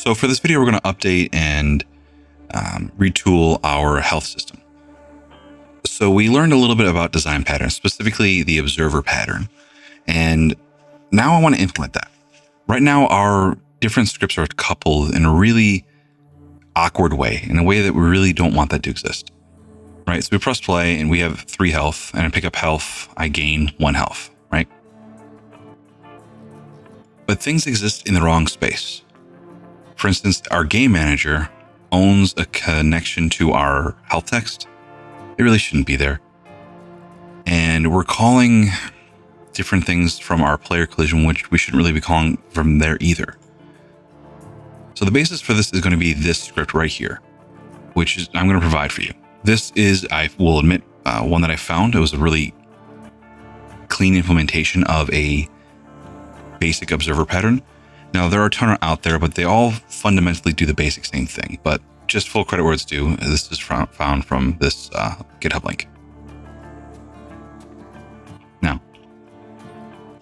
So for this video, we're going to update and retool our health system. So we learned a little bit about design patterns, specifically the observer pattern. And now I want to implement that. Right now, our different scripts are coupled in a really awkward way, in a way that we really don't want that to exist. Right? So we press play and we have 3 health, and I pick up health, I gain 1 health, right? But things exist in the wrong space. For instance, our game manager owns a connection to our health text. It really shouldn't be there. And we're calling different things from our player collision, which we shouldn't really be calling from there either. So the basis for this is going to be this script right here, which is I'm going to provide for you. This is, I will admit, one that I found. It was a really clean implementation of a basic observer pattern. Now, there are a ton out there, but they all fundamentally do the basic same thing. But just full credit where it's due, this is found from this GitHub link. Now,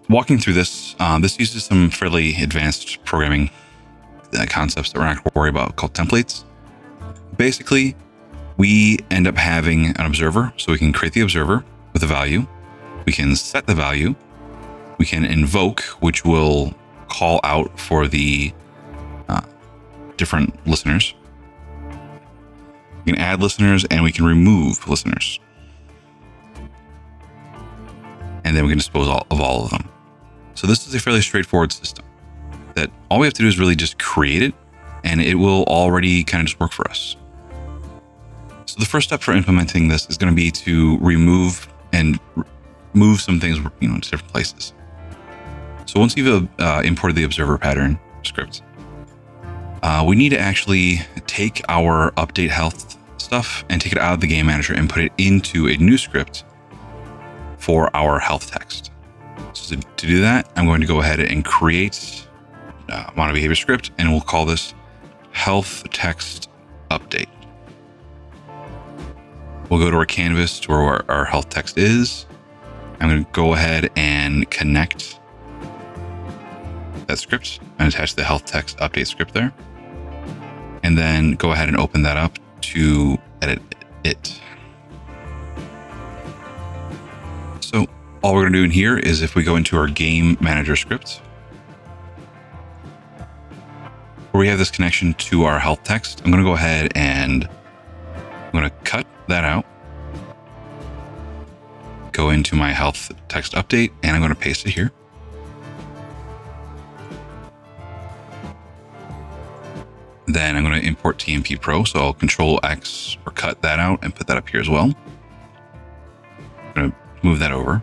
walking through this, this uses some fairly advanced programming concepts that we're not going to worry about called templates. Basically, we end up having an observer, so we can create the observer with a value. We can set the value. We can invoke, which will call out for the different listeners. We can add listeners and we can remove listeners. And then we can dispose of all of them. So this is a fairly straightforward system that all we have to do is really just create it, and it will already kind of just work for us. So the first step for implementing this is going to be to remove and move some things, to different places. So once you've imported the observer pattern script, we need to actually take our update health stuff and take it out of the game manager and put it into a new script for our health text. So to do that, I'm going to go ahead and create model behavior script, and we'll call this health text update. We'll go to our canvas to where our health text is. I'm going to go ahead and connect that script and attach the health text update script there. And then go ahead and open that up to edit it. So all we're going to do in here is if we go into our game manager script, where we have this connection to our health text, I'm going to go ahead and I'm going to cut that out. Go into my health text update, and I'm going to paste it here. Then I'm going to import TMP Pro. So I'll Control X or cut that out and put that up here as well. I'm going to move that over.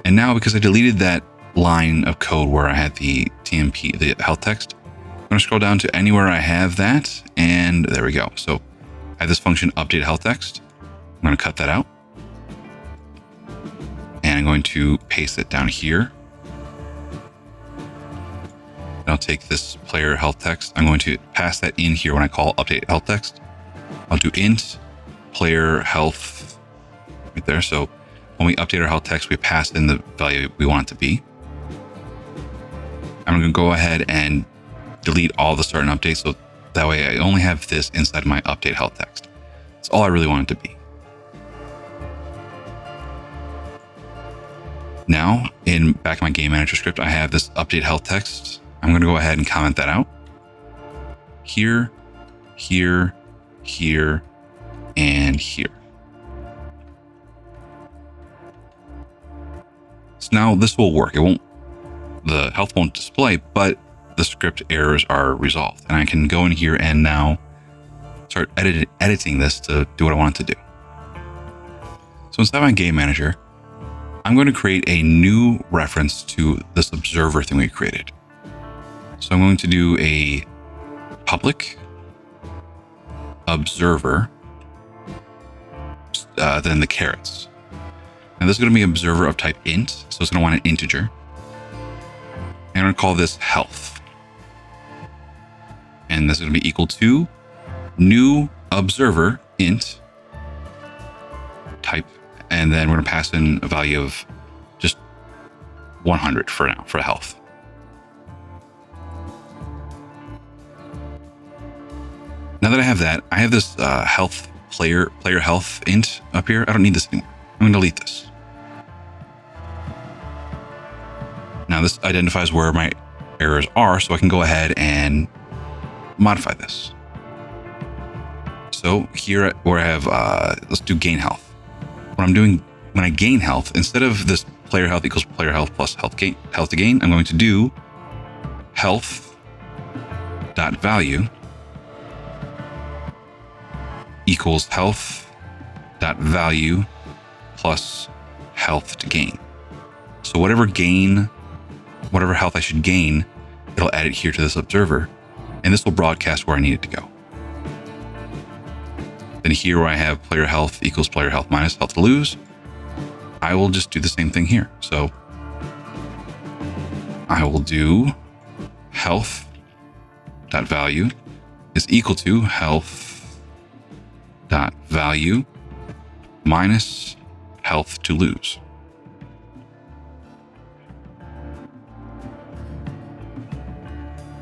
And now, because I deleted that line of code where I had the TMP, the health text, I'm going to scroll down to anywhere I have that. And there we go. So I have this function update health text. I'm going to cut that out. And I'm going to paste it down here. And I'll take this player health text. I'm going to pass that in here when I call update health text. I'll do int player health right there. So when we update our health text, we pass in the value we want it to be. I'm going to go ahead and delete all the start and update. So that way I only have this inside my update health text. That's all I really want it to be. Now, in back in my game manager script, I have this update health text. I'm going to go ahead and comment that out. Here, here, here, and here. So now this will work. The health won't display, but the script errors are resolved. And I can go in here and now start editing this to do what I want it to do. So inside my game manager, I'm going to create a new reference to this observer thing we created. So I'm going to do a public observer, then the carets. Now this is going to be observer of type int, so it's going to want an integer. And I'm going to call this health. And this is going to be equal to new observer int type. And then we're going to pass in a value of just 100 for now, for health. Now that I have that, I have this health player health int up here. I don't need this anymore. I'm going to delete this. Now this identifies where my errors are, so I can go ahead and modify this. So here where I have, let's do gain health. What I'm doing when I gain health, instead of this player health equals player health plus health to gain, I'm going to do health dot value equals health dot value plus health to gain. So whatever health I should gain, it'll add it here to this observer, and this will broadcast where I need it to go. Then here where I have player health equals player health minus health to lose, I will just do the same thing here. So I will do health dot value is equal to health dot value minus health to lose.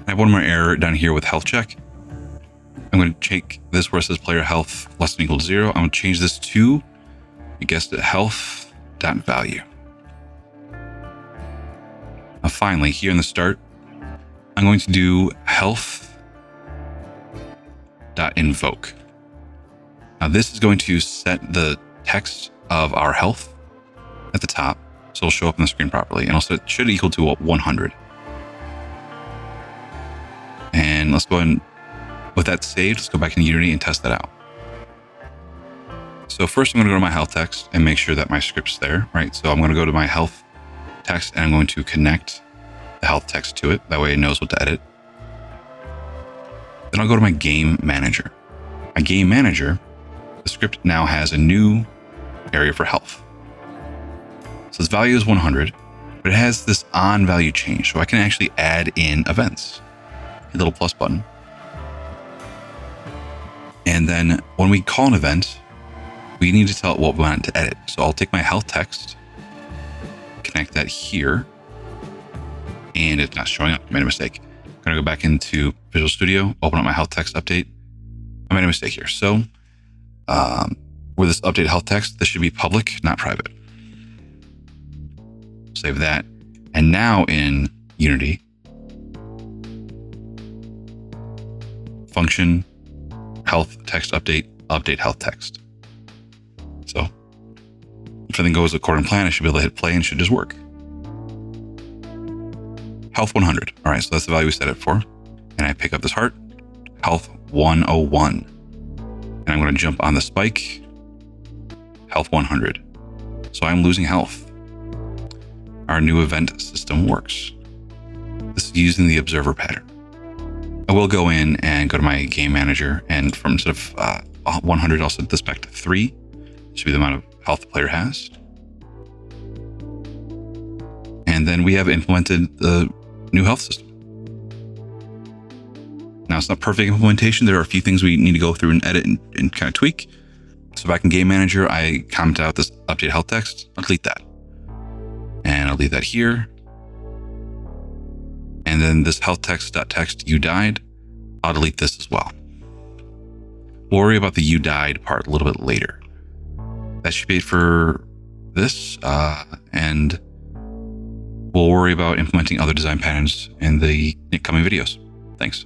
I have one more error down here with health check. I'm going to check this where it says player health less than or equal to 0. I'm going to change this to, you guessed it, health dot value. Now finally, here in the start, I'm going to do health dot invoke. Now this is going to set the text of our health at the top, so it'll show up on the screen properly, and also it should equal to 100. And let's go ahead and, with that saved, let's go back into Unity and test that out. So first I'm going to go to my health text and make sure that my script's there, right? So I'm going to go to my health text and I'm going to connect the health text to it. That way it knows what to edit. Then I'll go to my game manager. My game manager, the script now has a new area for health. So its value is 100, but it has this on value change. So I can actually add in events. A little plus button. And then when we call an event, we need to tell it what we want to edit. So I'll take my health text, connect that here, and it's not showing up. I made a mistake. I'm going to go back into Visual Studio, open up my health text update. I made a mistake here. So with this update health text, this should be public, not private. Save that. And now in Unity, function health text update health text. So if everything goes according to plan, I should be able to hit play and it should just work. Health 100. All right, so that's the value we set it for. And I pick up this heart, health 101. And I'm going to jump on the spike, health 100. So I'm losing health. Our new event system works. This is using the observer pattern. I will go in and go to my game manager, and from instead of 100, I'll set this back to 3. This should be the amount of health the player has. And then we have implemented the new health system. Now, it's not perfect implementation. There are a few things we need to go through and edit and kind of tweak. So back in game manager, I commented out this update health text. I'll delete that. And I'll leave that here. And then this health text.text, you died, I'll delete this as well. We'll worry about the you died part a little bit later. That should be it for this. And we'll worry about implementing other design patterns in the coming videos. Thanks.